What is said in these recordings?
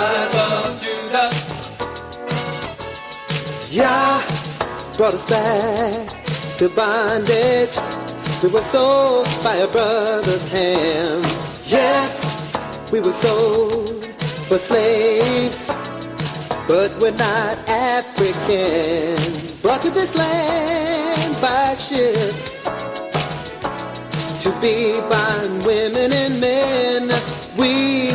tribe of Judah. Yah brought us back to bondage. We were sold by a brother's hand. Yes, we were sold for slaves, but we're not African. Brought to this land by ships to be bondwomen and men. We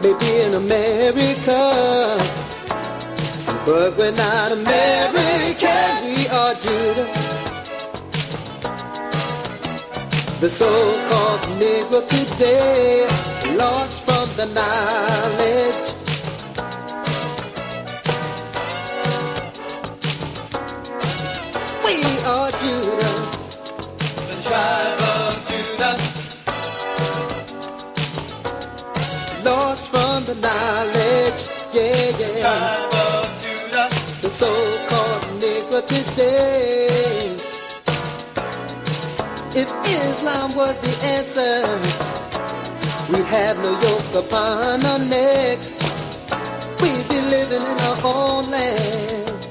may be in America, but we're not American. We are Judah. The so-called Negro today, lost from the knowledge. We are Judah. The tribe of Judah. Lost from the knowledge. Yeah, The yeah. tribe of Judah. The so-called Negro today. If Islam was the answer, we have no yoke upon our necks. We'd be living in our own land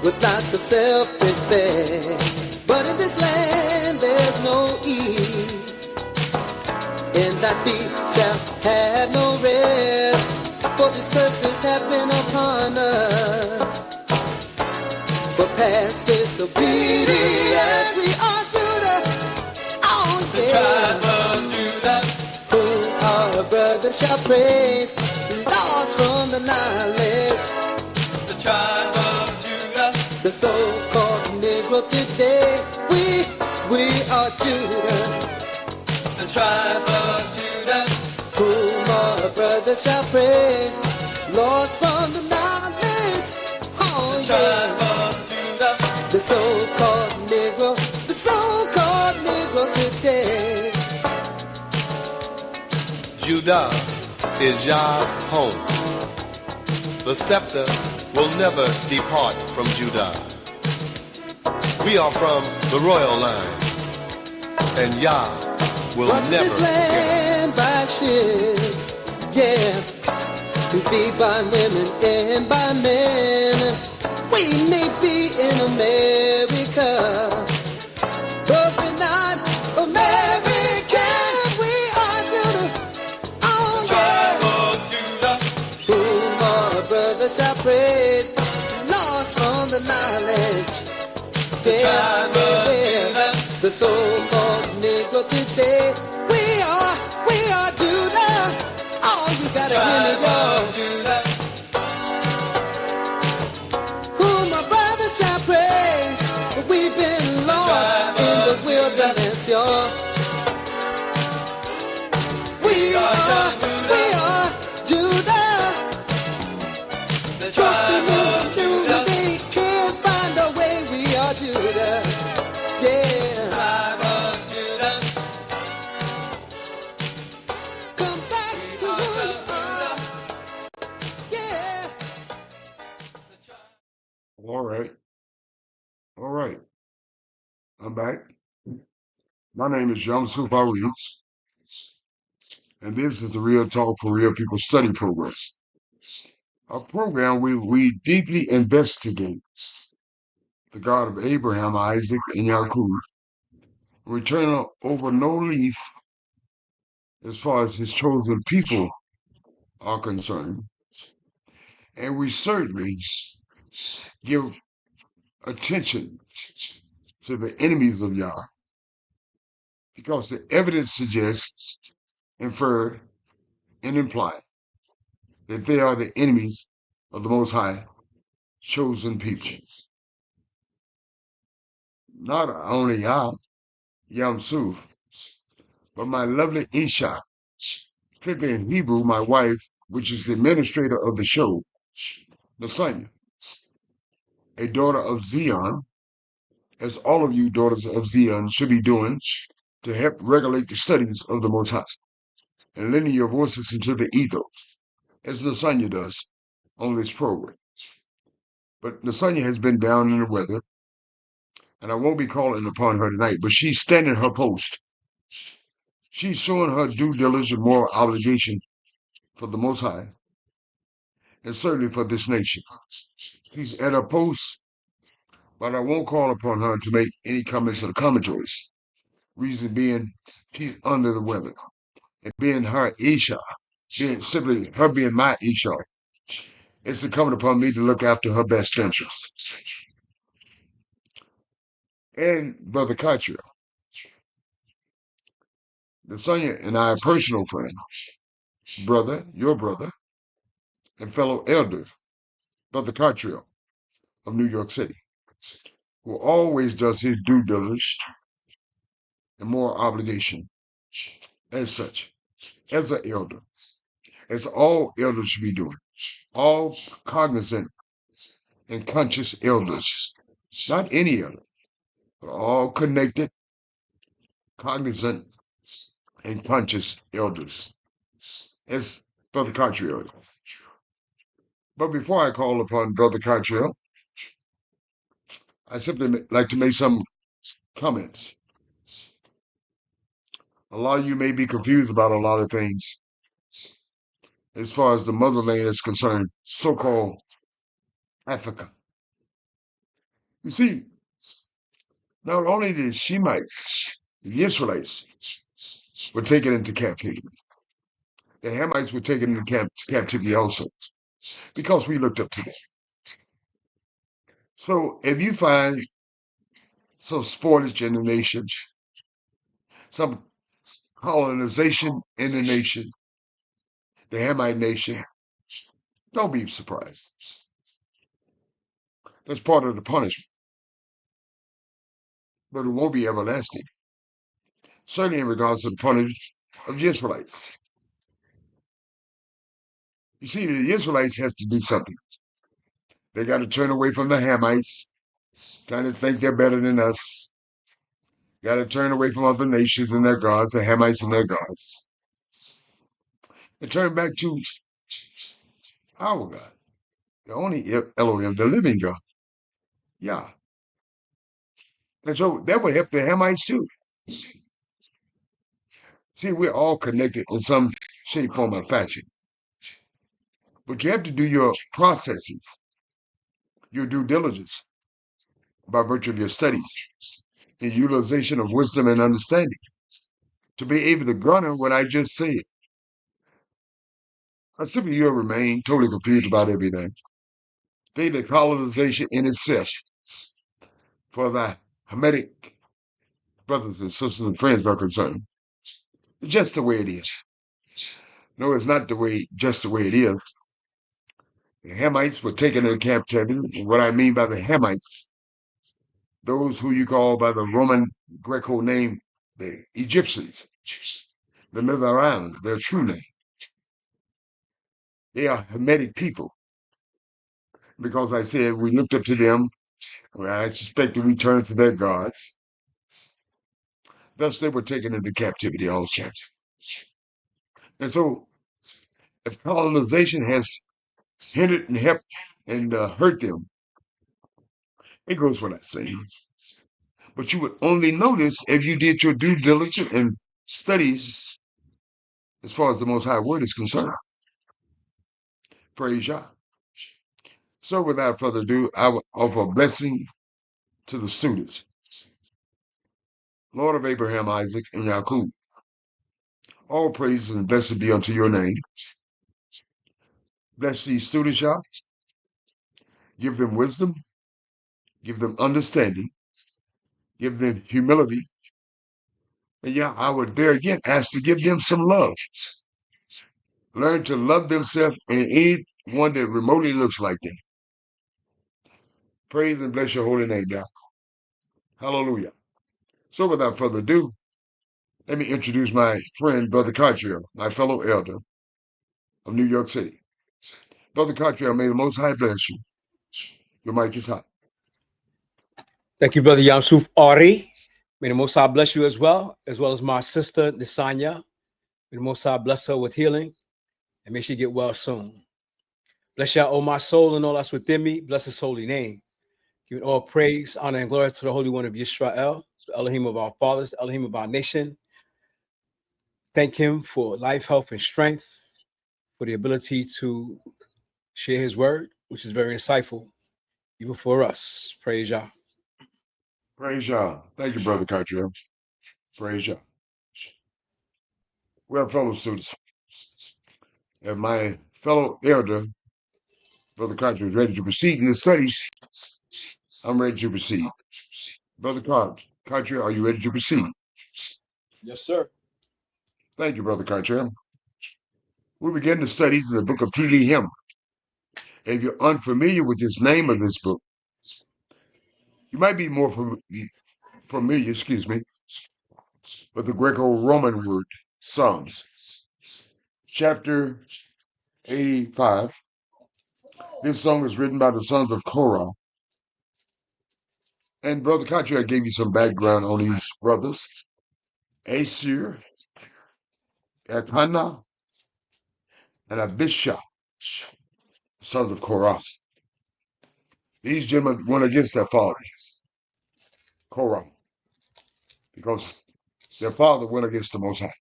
with lots of self-respect. But in this land there's no ease, and that feet shall have no rest. For these curses have been upon us for past disobedience. We are Judah. Oh The yeah. tribe of Judah. Whom our brothers shall praise, lost from the knowledge. The tribe of Judah. The so-called Negro today. We are Judah. The tribe of Judah. Whom our brothers shall praise, lost from the knowledge. Oh The tribe yeah. of Judah. The so-called Negro, the so-called Negro today. Judah is Yah's home. The scepter will never depart from Judah. We are from the royal line, and Yah will Brought to never this forget us. land by ships, yeah, to be by women and by men. We may be in America, but we're not American. We are Judah, oh Tribe yeah. of Judah. Whom our brothers shall praise, lost from the knowledge. Yeah, tribe of yeah. Judah. The so-called Negro today. We are Judah. Oh, you gotta hear me, Tribe y'all. of Judah. Whom my brothers shall praise, but we've been lost in the wilderness, y'all. We are Judah. The Trust tribe me, of Judah. they can't find a way. We are Judah. Yeah. Tribe of Judah. Come back to who you are. Yeah. All right. All right. I'm back. My name is Yamsuf Arias, and this is the Real Talk for Real People study program. A program where we deeply investigate the God of Abraham, Isaac, and Yaakov, return over no leaf as far as his chosen people are concerned. And we certainly give attention to the enemies of Yah, because the evidence suggests, infer, and imply that they are the enemies of the Most High chosen people. Not only Yah, Yamsuf, but my lovely Isha, strictly in Hebrew, my wife, which is the administrator of the show, Nasanya, a daughter of Zion, as all of you daughters of Zion should be doing to help regulate the studies of the Most High and lending your voices into the ethos, as Nasanya does on this program. But Nasanya has been down in the weather, and I won't be calling upon her tonight, but she's standing her post. She's showing her due diligence and moral obligation for the Most High, and certainly for this nation. She's at her post, but I won't call upon her to make any comments or commentaries. Reason being, she's under the weather. And being her Isha, being simply her being my Isha, it's incumbent upon me to look after her best interests. And Brother Cottrell, Sonia and I are personal friends. Brother, your brother, and fellow elder, Brother Cottrell of New York City, who always does his due diligence and moral obligation as such, as an elder, as all elders should be doing, all cognizant and conscious elders, not any elder, but all connected, cognizant, and conscious elders, as Brother Cottrell. But before I call upon Brother Cottrell, I simply like to make some comments. A lot of you may be confused about a lot of things as far as the motherland is concerned, so-called Africa. You see, not only the Shemites, the Israelites, were taken into captivity, the Hamites were taken into captivity also, because we looked up to them. So if you find some sportage in the nation, some colonization in the nation, the Hamite nation, don't be surprised. That's part of the punishment. But it won't be everlasting. Certainly in regards to the punishment of the Israelites. You see, the Israelites have to do something. They got to turn away from the Hamites, trying to think they're better than us. Got to turn away from other nations and their gods, the Hamites and their gods. And turn back to our God, the only Elohim, the living God. Yeah. And so that would help the Hamites too. See, we're all connected in some shape, form, or fashion. But you have to do your processes, your due diligence, by virtue of your studies, and utilization of wisdom and understanding, to be able to garner what I just said. I simply you'll remain totally confused about everything. Think that colonization in itself, for the Hamitic brothers and sisters and friends are concerned, it's just the way it is. No, it's not just the way it is. The Hamites were taken into captivity. And what I mean by the Hamites, those who you call by the Roman Greco name, the Egyptians, the Mizraim, their true name. They are Hamitic people. Because I said we looked up to them, I suspect we turned to their gods. Thus, they were taken into captivity also. And so, if colonization has hindered and helped and hurt them, it goes without saying. But you would only notice if you did your due diligence and studies as far as the Most High Word is concerned. Praise Yah. So without further ado, I will offer a blessing to the students. Lord of Abraham, Isaac, and Jacob, all praises and blessed be unto your name. Bless these students, Yah. Give them wisdom. Give them understanding. Give them humility. And yeah, I would there again ask to give them some love. Learn to love themselves and anyone that remotely looks like them. Praise and bless your holy name, God. Hallelujah. So without further ado, let me introduce my friend, Brother Cottrell, my fellow elder of New York City. Brother Cottrell, may the Most High bless you. Your mic is hot. Thank you, Brother Yamsuf Ari. May the Most High bless you as well as my sister, Nisanya. May the Most High bless her with healing, and may she get well soon. Bless Yah, O my soul, and all that's within me. Bless his holy name. Giving all praise, honor, and glory to the Holy One of Yisrael, the Elohim of our fathers, the Elohim of our nation. Thank him for life, health, and strength, for the ability to share his word, which is very insightful, even for us. Praise Yah. Praise Yah. Thank you, Brother Cartriel. Praise Yah. Well, fellow students, as my fellow elder, Brother Cartriel, is ready to proceed in his studies, I'm ready to proceed. Brother Cartriel, are you ready to proceed? Yes, sir. Thank you, Brother Cartriel. We begin the studies in the book of Tehillim. If you're unfamiliar with this name of this book, you might be more familiar, with the Greco-Roman word Psalms. Chapter 85. This song is written by the sons of Korah. And Brother Cartriel gave you some background on these brothers. Asir, Elkanah, and Abishah, sons of Korah. These gentlemen went against their father, Korah, because their father went against the Most High.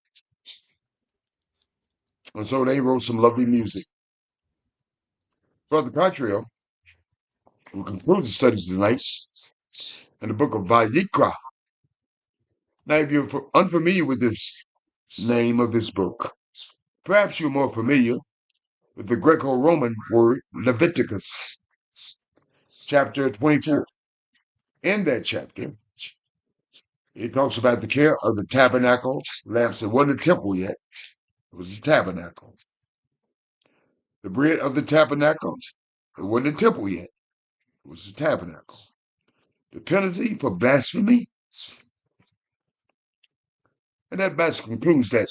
And so they wrote some lovely music. Brother Cartriel will conclude the studies tonight in the book of Vayikra. Now, if you're unfamiliar with this name of this book, perhaps you're more familiar with the Greco-Roman word Leviticus, chapter 24. In that chapter, it talks about the care of the tabernacle lamps. It wasn't a temple yet. It was a tabernacle. The bread of the tabernacle, it wasn't a temple yet. It was a tabernacle. The penalty for blasphemy. And that basically concludes that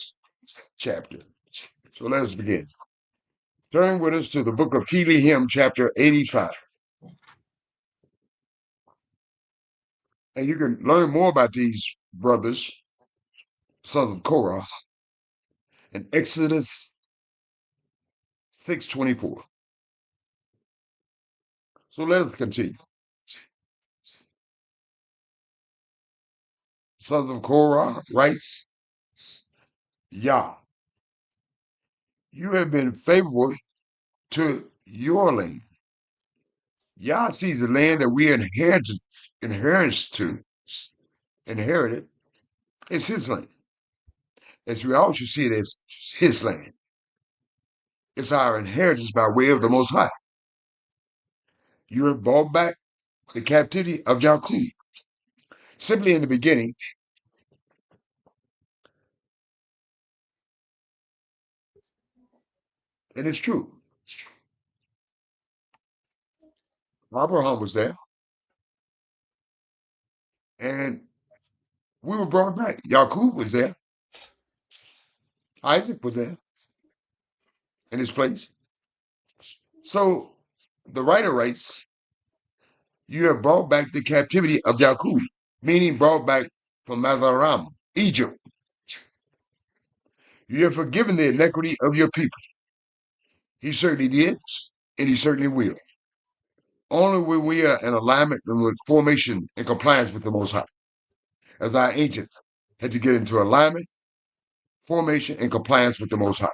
chapter. So let us begin. Turn with us to the book of Tehillim, chapter 85. And you can learn more about these brothers, sons of Korah, in Exodus 6:24. So let us continue. Sons of Korah writes, Yah, you have been favorable to your land. Yah sees the land that we inherited. It's his land. As we all should see it as his land. It's our inheritance by way of the Most High. You have brought back the captivity of Yaqub. Simply in the beginning, and it's true. Abraham was there, and we were brought back. Yaqub was there. Isaac was there in his place. So the writer writes, you have brought back the captivity of Yaqub, meaning brought back from Mavaram, Egypt. You have forgiven the iniquity of your people. He certainly did, and he certainly will. Only when we are in alignment and with formation and compliance with the Most High. As our ancients had to get into alignment, formation, and compliance with the Most High.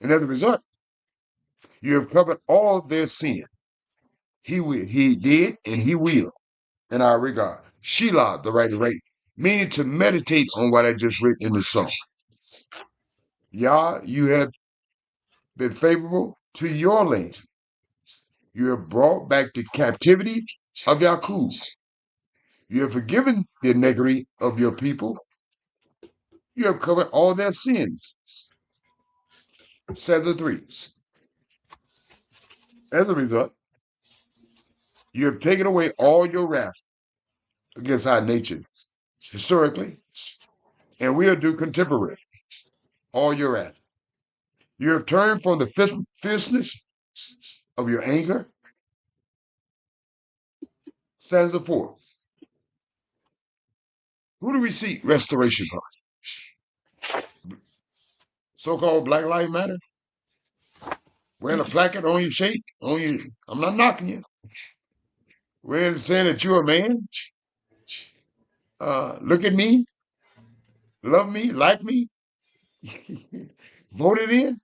And as a result, you have covered all their sin. He did, and he will, in our regard. Shelah, the writer, meaning to meditate on what I just read in the song. Yah, you have been favorable to your land. You have brought back the captivity of Yaqub. You have forgiven the iniquity of your people. You have covered all their sins. 7:3. As a result, you have taken away all your wrath against our nation, historically, and will do contemporary. All your wrath. You have turned from the fierceness of your anger. Stanza 4. Who do we seek restoration from? So-called Black Lives Matter? Wearing a placard on your shake, I'm not knocking you. Wearing saying that you're a man. Look at me, love me, like me. voted in?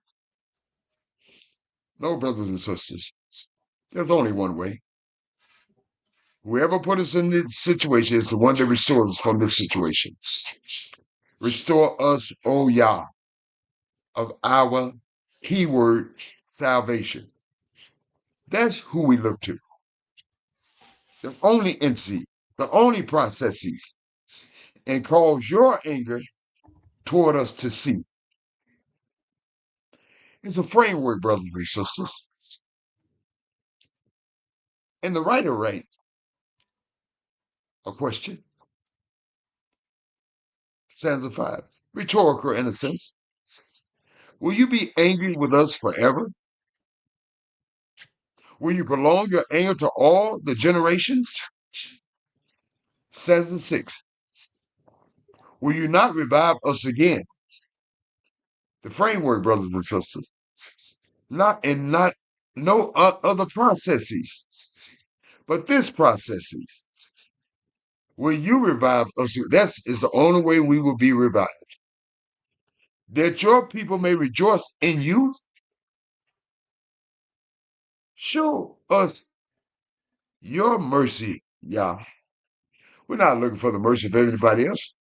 No, brothers and sisters. There's only one way. Whoever put us in this situation is the one that restores us from this situation. Restore us, O Yah, of our keyword salvation. That's who we look to. The only entity, the only processes, and cause your anger toward us to see. It's a framework, brothers and sisters. And the writer writes a question. Stanza 5. Rhetorical in a sense. Will you be angry with us forever? Will you prolong your anger to all the generations? Stanza 6. Will you not revive us again? The framework, brothers and sisters. Not no other processes, but this processes. Will you revive us? That is the only way we will be revived. That your people may rejoice in you. Show us your mercy, Yah. We're not looking for the mercy of anybody else.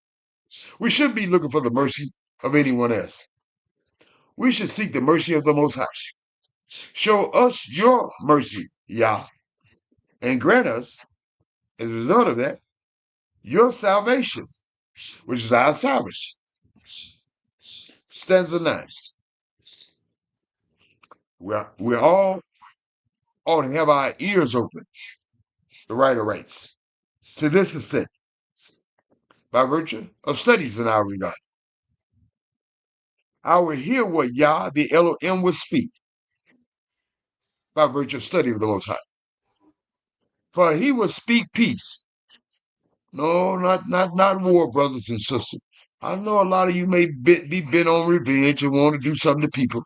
We shouldn't be looking for the mercy of anyone else. We should seek the mercy of the Most High. Show us your mercy, Yah, and grant us, as a result of that, your salvation, which is our salvation. Stanza 9. We all ought to have our ears open, the writer writes, to this extent, by virtue of studies in our regard. I will hear what Yah, the Elohim, will speak, by virtue of study of the Most High. For he will speak peace. No, not war, brothers and sisters. I know a lot of you may be bent on revenge and want to do something to people,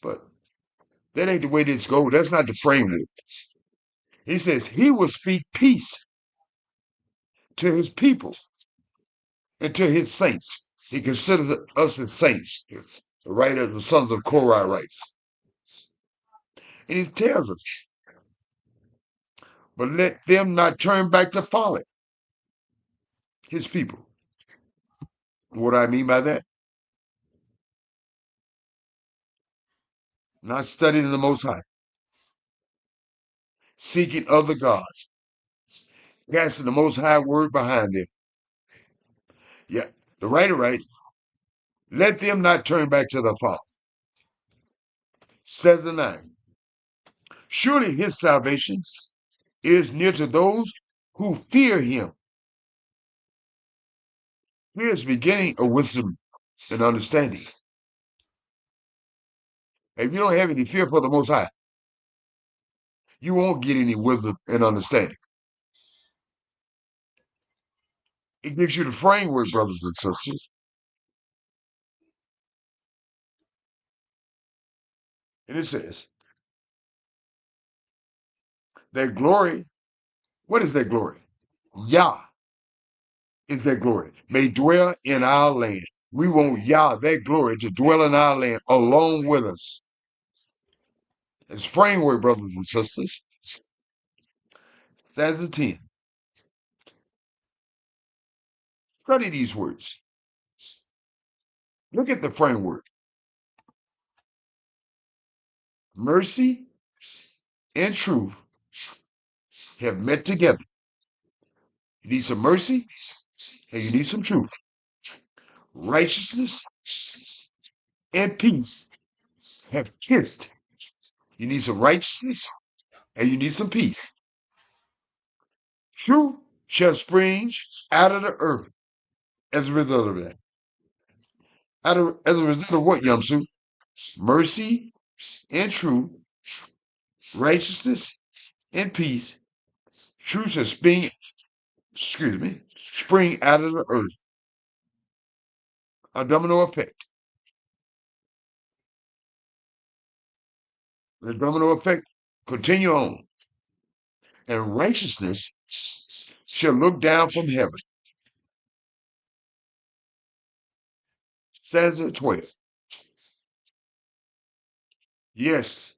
but that ain't the way this goes. That's not the framework. He says he will speak peace to his people and to his saints. He considers us as saints. The writer of the sons of Korah writes. And he tells us, but let them not turn back to folly. His people. What do I mean by that? Not studying the Most High. Seeking other gods. Casting the Most High word behind them. Yeah, the writer writes, let them not turn back to the Father. Says the 9. Surely his salvation is near to those who fear him. Here's the beginning of wisdom and understanding. If you don't have any fear for the Most High, you won't get any wisdom and understanding. It gives you the framework, brothers and sisters. And it says, that glory, what is that glory? Yah is that glory, may dwell in our land. We want Yah, that glory, to dwell in our land along with us. It's framework, brothers and sisters. Stanza 10. Study these words. Look at the framework. Mercy and truth have met together. You need some mercy and you need some truth. Righteousness and peace have kissed. You need some righteousness and you need some peace. Truth shall spring out of the earth as a result of that. As a result of what, Yamsu? Mercy and truth, righteousness and peace. Truth shall spring out of the earth. A domino effect. The domino effect continue on. And righteousness shall look down from heaven. Stanza 12. Yes,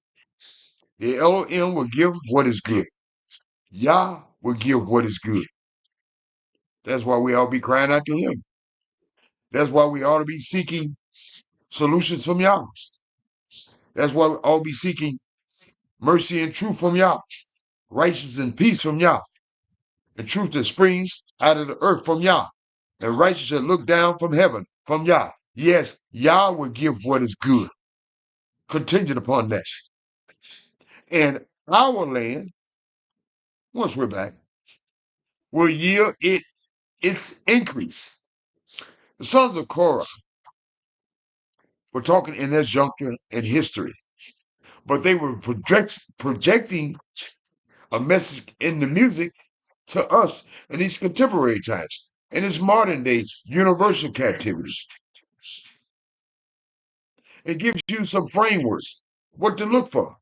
the Elohim will give what is good. Yah will give what is good. That's why we all be crying out to him. That's why we ought to be seeking solutions from Yah. That's why we all be seeking mercy and truth from Yah, righteousness and peace from Yah, and truth that springs out of the earth from Yah, and righteousness that look down from heaven from Yah. Yes, Yah will give what is good, contingent upon that. And our land, once we're back, will yield its increase. The sons of Korah were talking in this juncture in history, but they were projecting a message in the music to us in these contemporary times, in this modern day universal captivity. It gives you some frameworks, what to look for.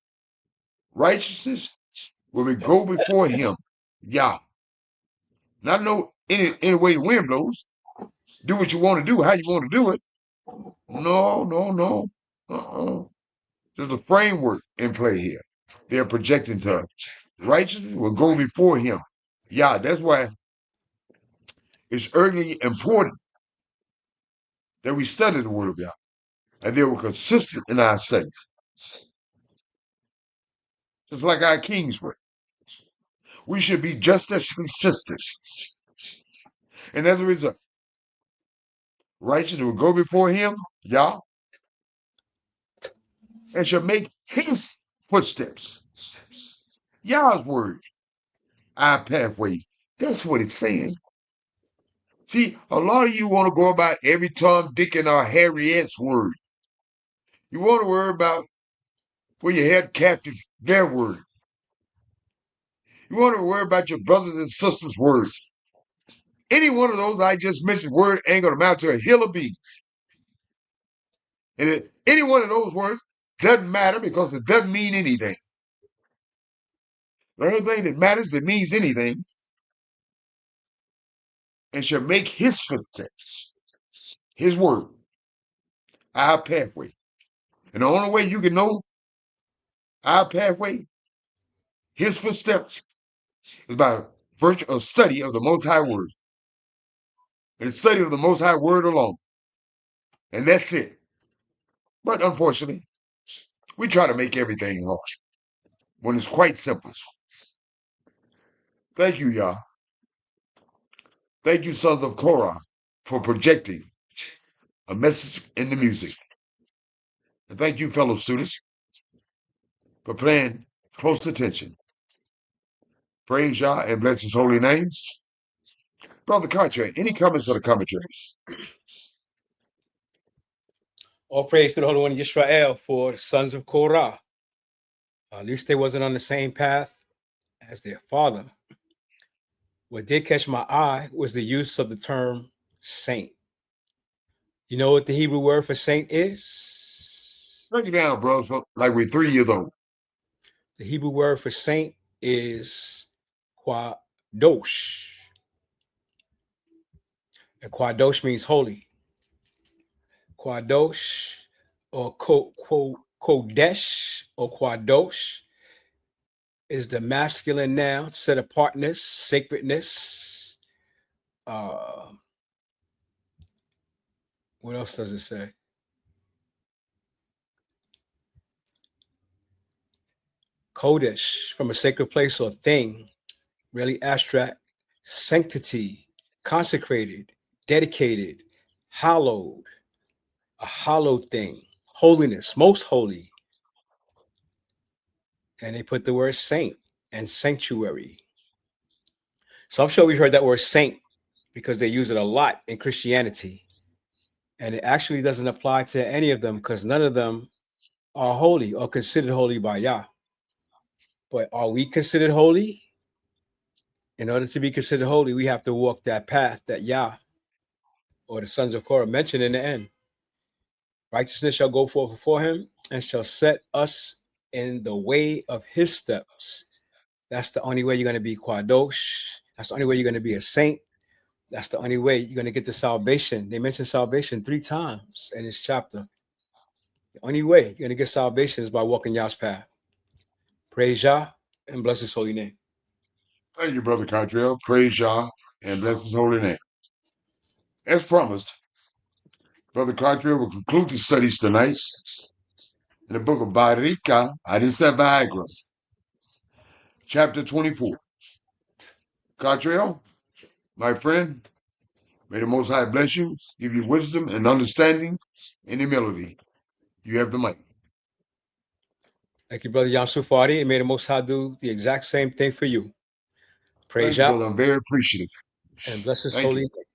Righteousness, when we go before him, Yah. Not know any way the wind blows. Do what you want to do, how you want to do it. No. There's a framework in play here. They're projecting to us. Righteousness will go before him. Yah, that's why it's urgently important that we study the word of God and they were consistent in our studies. Just like our kings were. We should be just as consistent. And as a result, righteousness will go before him, Yah, and shall make his footsteps. Yah's word, our pathway. That's what it's saying. See, a lot of you want to go about every Tom, Dick, and Harriet's word. You want to worry about where you had captive their word. You want to worry about your brothers and sisters' words. Any one of those I just mentioned word ain't going to amount to a hill of beans. And any one of those words doesn't matter because it doesn't mean anything. The only thing that matters that means anything and shall make his footsteps, his word, our pathway. And the only way you can know our pathway, his footsteps, is by virtue of study of the Most High Word. And study of the Most High Word alone. And that's it. But unfortunately, we try to make everything hard when it's quite simple. Thank you, Yah. Thank you, sons of Korah, for projecting a message in the music. And thank you, fellow students, for paying close attention. Praise Yah and bless his holy name. Brother Contrary, any comments on the commentaries? All praise to the Holy One of Israel for the sons of Korah. At least they wasn't on the same path as their father. What did catch my eye was the use of the term saint. You know what the Hebrew word for saint is? Break it down, bro, so like we're 3 years old. The Hebrew word for saint is Kwadosh. And Kwadosh means holy. Kwadosh or Kodesh or Kwadosh is the masculine noun, set apartness, sacredness. What else does it say? Kodesh, from a sacred place or thing, really abstract, sanctity, consecrated, dedicated, hallowed, a hallowed thing, holiness, most holy. And they put the word saint and sanctuary. So I'm sure we've heard that word saint because they use it a lot in Christianity. And it actually doesn't apply to any of them because none of them are holy or considered holy by Yah. But are we considered holy? In order to be considered holy, we have to walk that path that Yah or the sons of Korah mentioned in the end. Righteousness shall go forth before him and shall set us in the way of his steps. That's the only way you're going to be Kwadosh. That's the only way you're going to be a saint. That's the only way you're going to get the salvation. They mentioned salvation 3 times in this chapter. The only way you're going to get salvation is by walking Yah's path. Praise Yah and bless his holy name. Thank you, Brother Cottrell. Praise Yah and bless his holy name. As promised, Brother Cottrell will conclude the studies tonight in the book of Barika Adisa Viagra, chapter 24. Cottrell, my friend, may the Most High bless you, give you wisdom and understanding and humility. You have the mic. Thank you, Brother Yamsuf Fadi, and may the Most High do the exact same thing for you. Praise Thank you, Yah brother. I'm very appreciative. and bless his Thank holy you. name.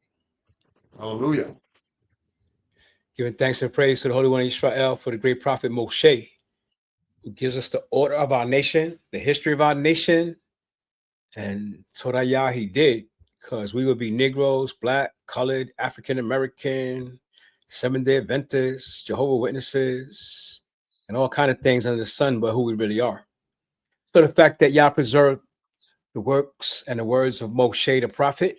Hallelujah. Giving thanks and praise to the Holy One of Israel for the great prophet Moshe, who gives us the order of our nation, the history of our nation, and Torah Yah he did, because we would be Negroes, Black, colored, African American, Seventh-day Adventists, Jehovah Witnesses, and all kind of things under the sun, but who we really are. So the fact that Yah preserved the works and the words of Moshe the prophet,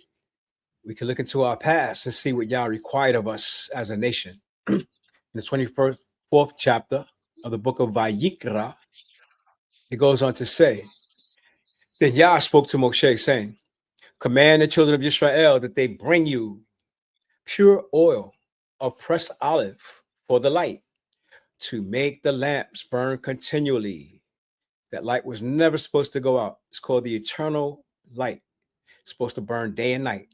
we can look into our past and see what Yah required of us as a nation. In the 24th chapter of the book of Vayikra, it goes on to say, then Yah spoke to Moshe, saying, command the children of Israel that they bring you pure oil of pressed olive for the light, to make the lamps burn continually. That light was never supposed to go out. It's called the eternal light. It's supposed to burn day and night.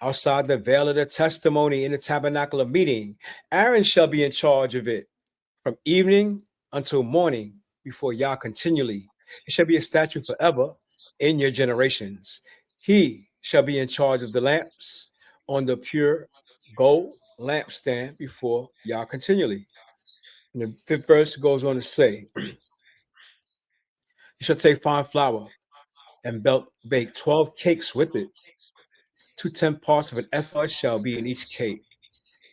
Outside the veil of the testimony in the tabernacle of meeting, Aaron shall be in charge of it from evening until morning before Yah continually. It shall be a statute forever in your generations. He shall be in charge of the lamps on the pure gold lampstand before Yah continually. And the 5th verse goes on to say, you shall take fine flour and bake 12 cakes with it. 2/10 parts of an ephah shall be in each cake.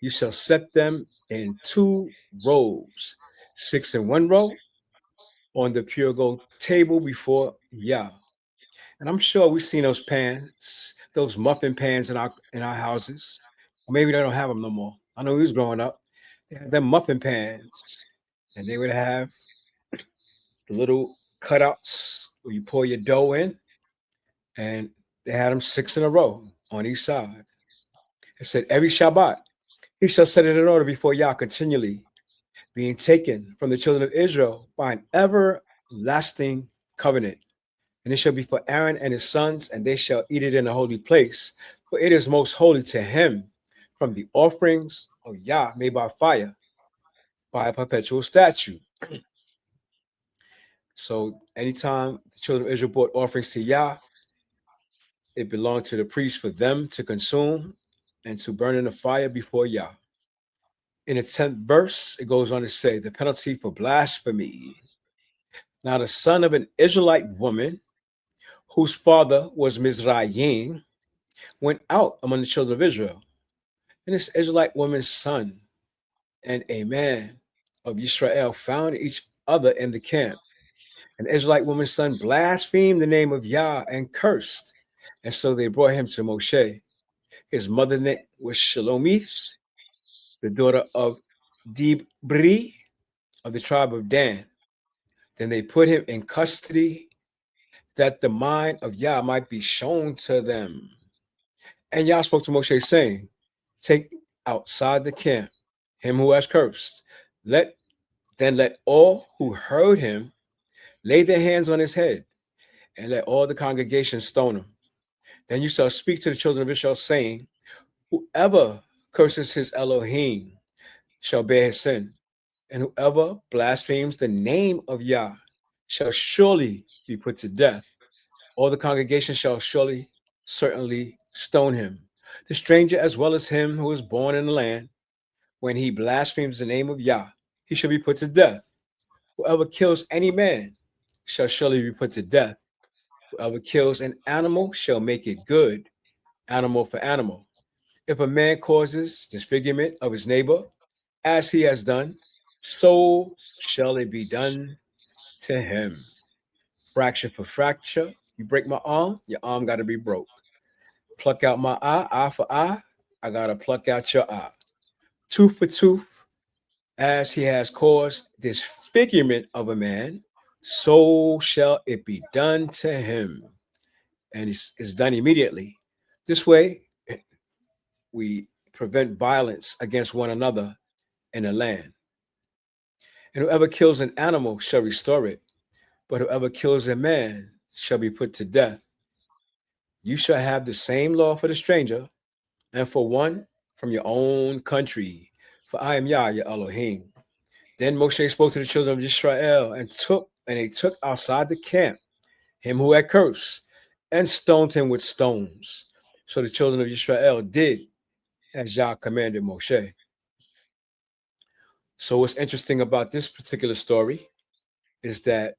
You shall set them in 2 rows, 6 in one row, on the pure gold table before Yah. And I'm sure we've seen those pans, those muffin pans in our houses. Or maybe they don't have them no more. I know we was growing up. They had them muffin pans, and they would have the little cutouts where you pour your dough in, and they had them 6 in a row on each side. It said, every Shabbat, he shall set it in order before Yah continually, being taken from the children of Israel by an everlasting covenant. And it shall be for Aaron and his sons, and they shall eat it in a holy place, for it is most holy to him, from the offerings of Yah made by fire, by a perpetual statute. So anytime the children of Israel brought offerings to Yah, it belonged to the priest for them to consume and to burn in the fire before Yah. In the 10th verse, it goes on to say, the penalty for blasphemy. Now the son of an Israelite woman, whose father was Mizraim, went out among the children of Israel. And this Israelite woman's son and a man of Israel found each other in the camp. An Israelite woman's son blasphemed the name of Yah and cursed. And so they brought him to Moshe. His mother name was Shalomith, the daughter of Dibri of the tribe of Dan. Then they put him in custody, that the mind of Yah might be shown to them. And Yah spoke to Moshe, saying, take outside the camp him who has cursed. Let all who heard him lay their hands on his head, and let all the congregation stone him. Then you shall speak to the children of Israel, saying, whoever curses his Elohim shall bear his sin, and whoever blasphemes the name of Yah shall surely be put to death. All the congregation shall certainly stone him, the stranger as well as him who is born in the land. When he blasphemes the name of Yah, he shall be put to death. Whoever kills any man shall surely be put to death. Whoever kills an animal shall make it good, animal for animal. If a man causes disfigurement of his neighbor, as he has done, so shall it be done to him. Fracture for fracture. You break my arm, your arm got to be broke. Pluck out my eye for eye, I got to pluck out your eye. Tooth for tooth, As he has caused disfigurement of a man, so shall it be done to him. And it's done immediately. This way, we prevent violence against one another in the land. And whoever kills an animal shall restore it, but whoever kills a man shall be put to death. You shall have the same law for the stranger and for one from your own country, for I am Yah, your Elohim. Then Moshe spoke to the children of Israel and they took outside the camp him who had cursed and stoned him with stones. So the children of Israel did as Yah commanded Moshe. So what's interesting about this particular story is that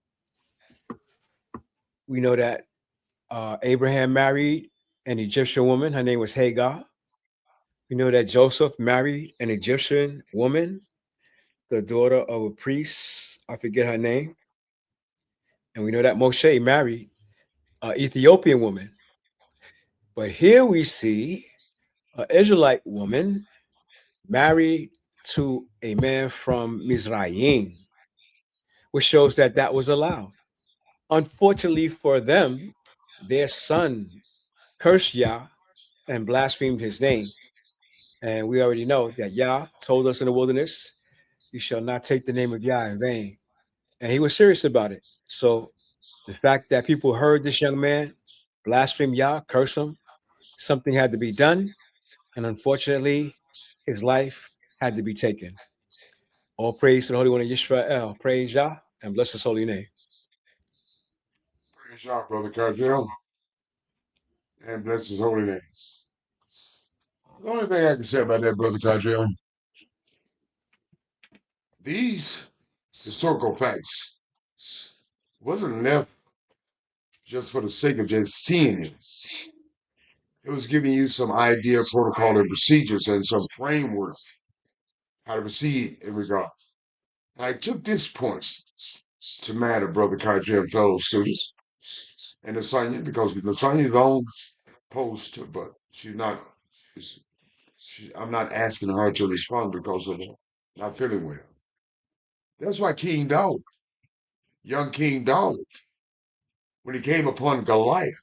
we know that Abraham married an Egyptian woman. Her name was Hagar. We know that Joseph married an Egyptian woman, the daughter of a priest. I forget her name. And we know that Moshe married an Ethiopian woman. But here we see an Israelite woman married to a man from Mizraim, which shows that that was allowed. Unfortunately for them, their son cursed Yah and blasphemed his name. And we already know that Yah told us in the wilderness, you shall not take the name of Yah in vain. And he was serious about it. So the fact that people heard this young man blaspheme Yah, curse him, something had to be done. And unfortunately, his life had to be taken. All praise to the Holy One of Yisrael. Praise Yah and bless his holy name. Praise Yah, Brother Cartel, and bless his holy name. The only thing I can say about that, Brother Cartel, these historical facts wasn't left just for the sake of just seeing it. It was giving you some idea, protocol, and procedures and some framework how to proceed in regard. And I took this point to matter, Brother Cartel and fellow students, and Lasagna, because Lasanya's on post, but she's not. I'm not asking her to respond because of not feeling well. That's why King David, young King David, when he came upon Goliath,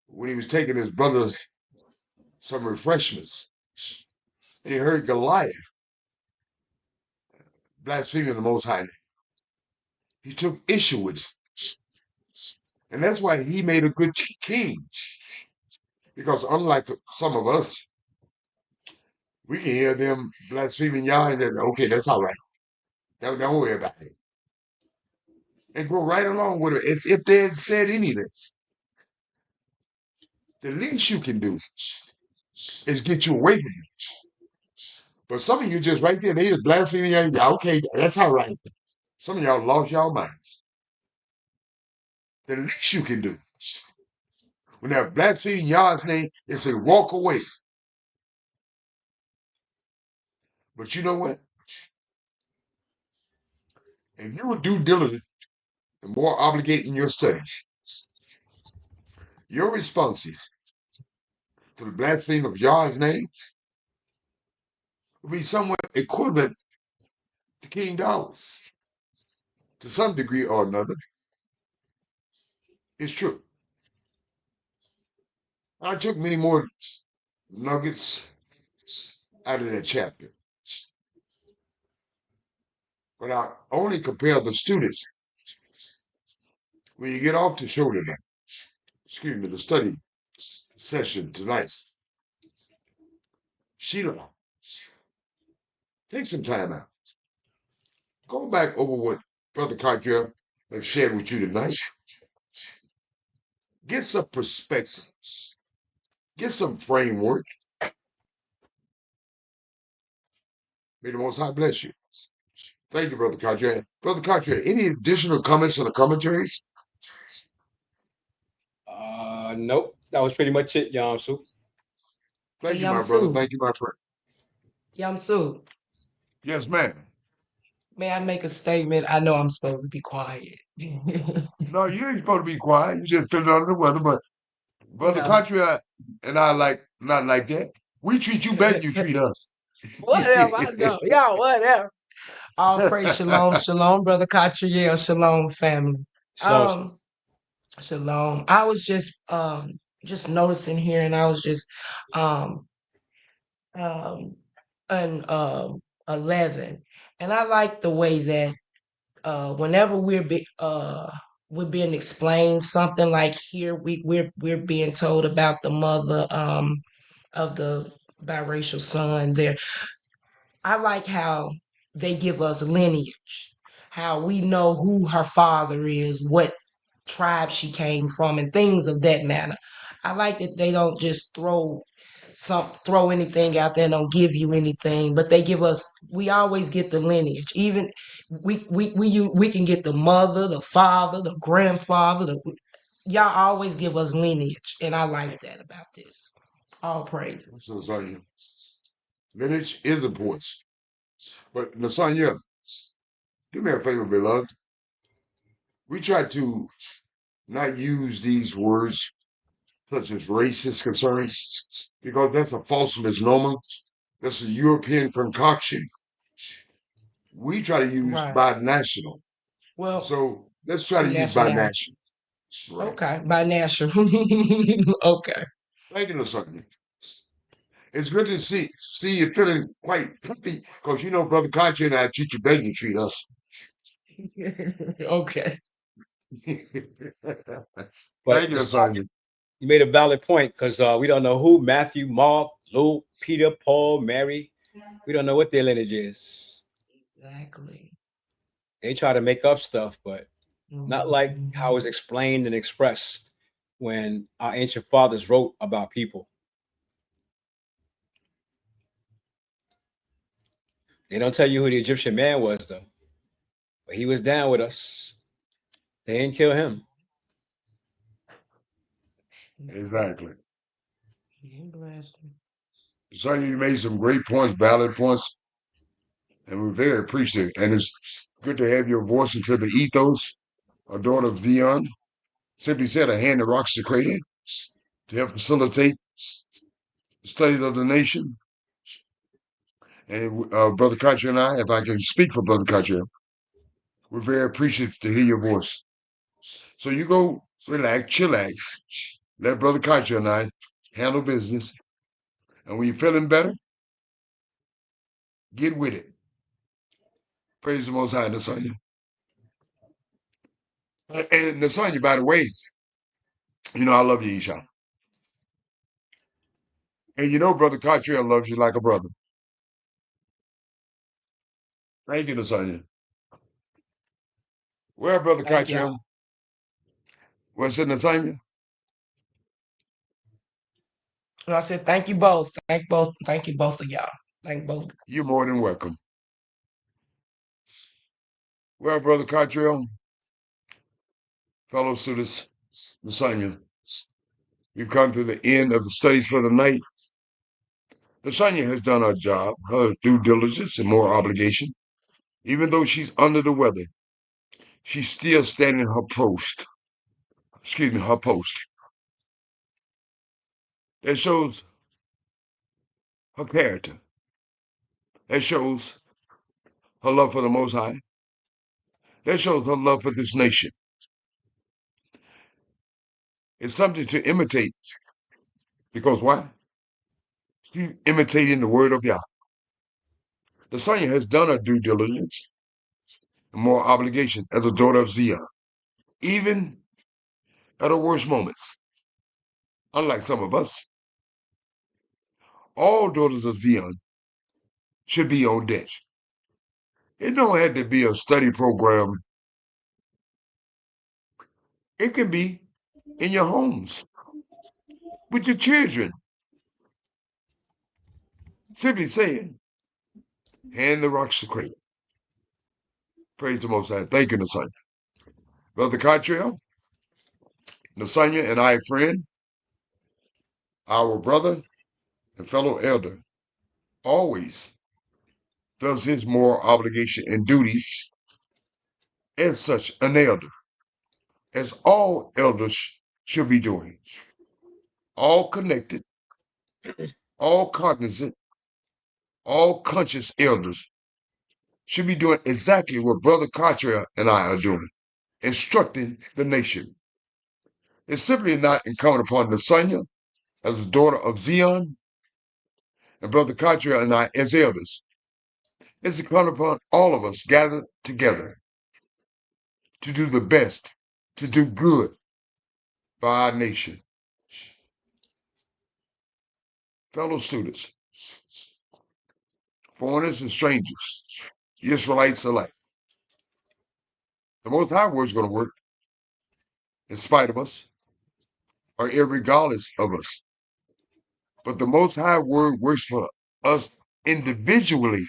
when he was taking his brothers some refreshments, and he heard Goliath blaspheming the Most High, he took issue with it. And that's why he made a good king. Because unlike some of us, we can hear them blaspheming Yah and then, okay, that's all right. Don't worry about it. And go right along with it as if they had said any of this. The least you can do is get you away from it. But some of you just right there, they just blaspheming Yah. Yeah, okay, that's all right. Some of y'all lost y'all minds. The least you can do when they're blaspheming Yah's name is say, walk away. But you know what? If you were due diligent and more obligated in your studies, your responses to the blasphemy of Yah's name will be somewhat equivalent to King David's. To some degree or another, it's true. I took many more nuggets out of that chapter. But I only compare the students when you get off the shoulder now. Excuse me, the study session tonight. Sheila, take some time out. Go back over what Brother Carter has shared with you tonight. Get some perspective. Get some framework. May the Most High bless you. Thank you, Brother Carter. Brother Carter, any additional comments on the commentaries? Nope. That was pretty much it, Yamsu. Thank Hey, you, my brother. Yamsu. Thank you, my friend. Yamsu, Yes, ma'am. may I make a statement? I know I'm supposed to be quiet. No, you ain't supposed to be quiet. You just feeling under the weather, but Brother No. Country and I like not like that. We treat you better than you treat us. Whatever, I know. Y'all, whatever. All praise shalom, shalom, brother Catriel, shalom, family. Shalom. Um, shalom. I was just noticing here, and I was just um um an 11, and I like the way that whenever we're being explained something like here we're being told about the mother of the biracial son there. I like how they give us lineage, how we know who her father is, what tribe she came from, and things of that matter. I like that they don't just throw anything out there and don't give you anything, but they give us. We always get the lineage. Even we can get the mother, the father, the grandfather. Y'all always give us lineage, and I like that about this. All praises. So, Lasagna, lineage is important. But Lasagna, do me a favor, beloved. We try to not use these words such as racist concerns because that's a false misnomer. That's a European concoction. We try to use Right. binational. Well, So let's try to use nationality. binational. Right. Okay, by national. Okay. Thank you, Lasagna. It's good to see you feeling quite happy because you know, Brother Kachi and I treat you better than you treat us. Okay. But Thank you, Lasagna. you made a valid point because we don't know who Matthew, Mark, Luke, Peter, Paul, Mary. We don't know what their lineage is. Exactly. They try to make up stuff, but not like Mhm. how it's explained and expressed when our ancient fathers wrote about people. They don't tell you who the Egyptian man was, though. But he was down with us. They didn't kill him. Exactly. He ain't blasphemy. Lasagna, you made some great points, valid points, and we're very appreciative. And it's good to have your voice into the ethos. Our daughter Vion simply said, a hand that rocks the cradle to help facilitate the studies of the nation. And Brother Kachi and I, if I can speak for Brother Kachi, we're very appreciative to hear your voice. So you go relax, chillax, let Brother Kachi and I handle business. And when you're feeling better, get with it. Praise the Most High, Nasanya. And Nasanya, by the way, you know I love you, Isha. And you know Brother Kachi loves you like a brother. Thank you, Nasanya. Where, Brother Thank y'all. Kachi? What's it, Nasanya? And I said, thank you both. Thank you both of y'all. Thank both. You're more than welcome. Well, Brother Kachi, fellow students, Nasanya, we've come to the end of the studies for the night. Lasagna has done her job, her due diligence, and more obligation. Even though she's under the weather, she's still standing her post. Excuse me, her post. That shows her character. That shows her love for the Most High. That shows her love for this nation. It's something to imitate. Because why? She's imitating the word of Yah. Lasagna has done her due diligence and more obligation as a daughter of Zion, even at her worst moments. Unlike some of us, all daughters of Zion should be on deck. It don't have to be a study program. It can be in your homes with your children. Simply saying, hand the rocks to cradle. Praise the Most High. Thank you, Nasanya. Brother Catriel, Nasanya and I, friend, our brother and fellow elder, always does his moral obligation and duties as such an elder, as all elders should be doing. All connected, all cognizant, all conscious elders should be doing exactly what Brother Cottrell and I are doing, instructing the nation. It's simply not incumbent upon Nasanya as the daughter of Zion and Brother Cottrell and I as elders. It's incumbent upon all of us gathered together to do the best, to do good by our nation. Fellow students, foreigners and strangers, Israelites alike, the Most High Word is going to work in spite of us or irregardless of us. But the Most High Word works for us individually,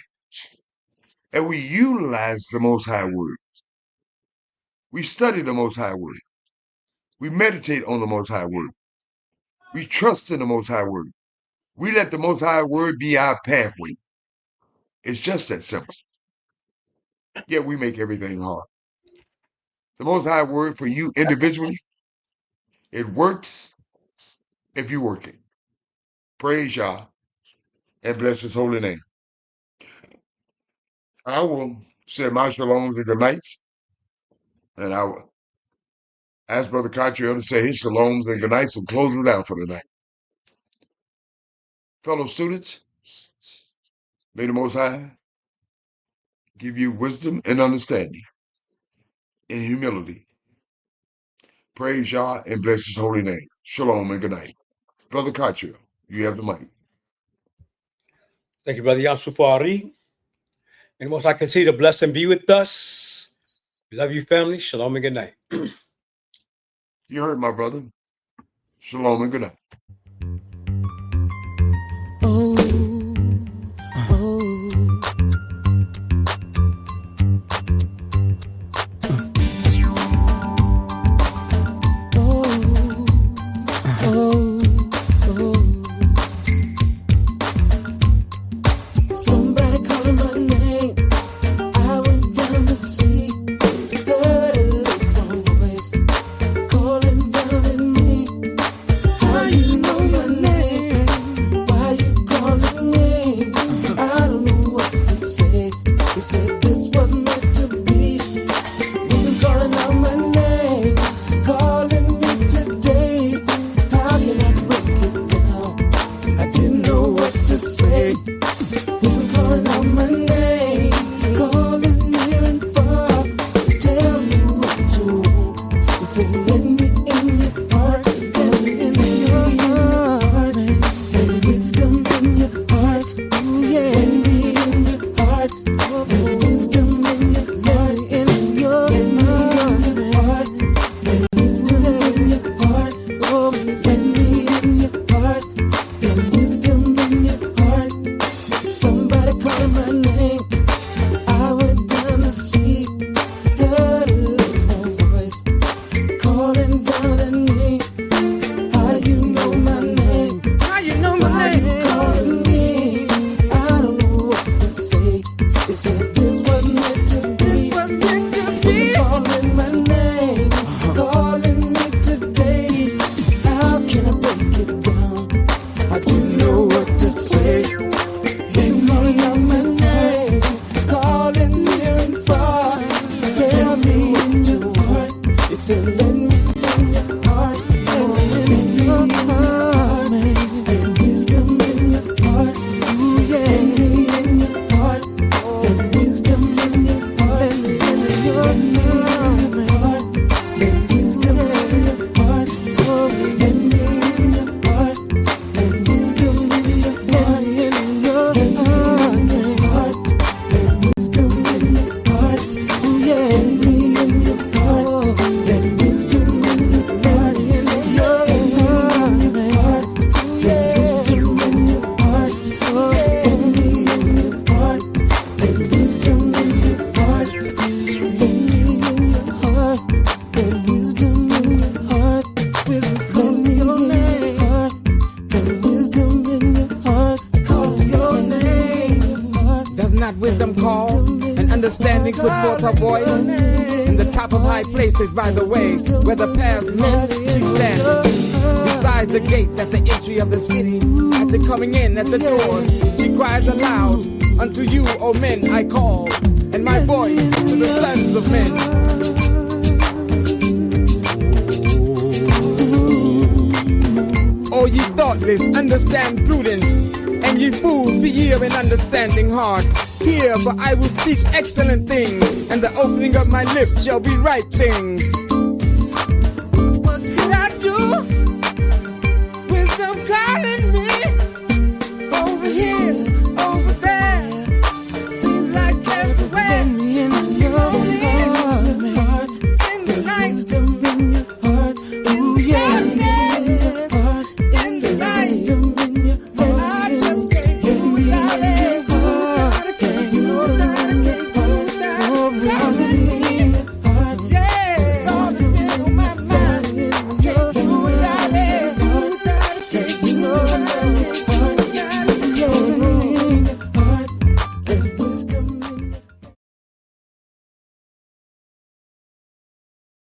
and we utilize the Most High Word. We study the Most High Word. We meditate on the Most High Word. We trust in the Most High Word. We let the Most High Word be our pathway. It's just that simple. Yet we make everything hard. The Most High Word for you individually, it works if you work it. Praise Yah and bless His holy name. I will say my shalom and good nights, and I will ask Brother Cottrell to say his shalom and good nights and close it out for the night. Fellow students, may the Most High give you wisdom and understanding and humility. Praise Yah and bless His holy name. Shalom and good night. Brother Cottrell, you have the mic. Thank you, Brother Yamsuf Ari. And most I can see the blessing be with us. We love you, family. Shalom and good night. You heard my brother. Shalom and good night. Somebody calling my name. I went down to see. Heard a little small voice calling down at me. How you know my name? Why you calling me? I don't know what to say. He said this was meant to be. Wasn't calling out my name, calling me today. How can I break it down? I didn't know what to say. Wasn't calling out my name, calling near and far. Tell me what you want. He said, let me in your heart, let me in your heart. Let wisdom in your heart. Let me in your heart. Let wisdom in your heart. Let me in your heart. Let wisdom in your heart. Let me in your heart. Let wisdom in your heart. Somebody calling my name. I went down to see. Heard a little small voice calling down at me. How you know my name? How you know my name? Why you calling me? I don't know what to say. They said this was meant to be. Wasn't calling my name, calling me today. How can I break it down? I didn't know what to say. Been calling out my name, calling near and far. Tell me in your heart. It said, let me in your heart. Let me in your heart. Let wisdom in your heart. Let me in your heart. Let wisdom in your heart. Let me in your heart. Let wisdom in your heart. Let me in your heart. Let wisdom in your heart. Let me in your heart. Let wisdom in your heart. Let me in your heart. Let wisdom in your heart. Let me in your heart. Let wisdom in your heart. Let me in your heart. Let wisdom in your heart. Let me in your heart. Let wisdom in your heart. Let me in your heart. Let wisdom in your heart. Call your name. Does not wisdom call, and understanding put forth her voice? In the top of high places by the way, where the paths met, she stands. Beside the gates at the entry of the city, at the coming in at the doors, she cries aloud. Unto you, O men, I call, and my voice to the sons of men. O ye thoughtless, understand prudence, and ye fools, be ye of an understanding heart. Hear, for I will speak excellent things, and the opening of my lips shall be right things.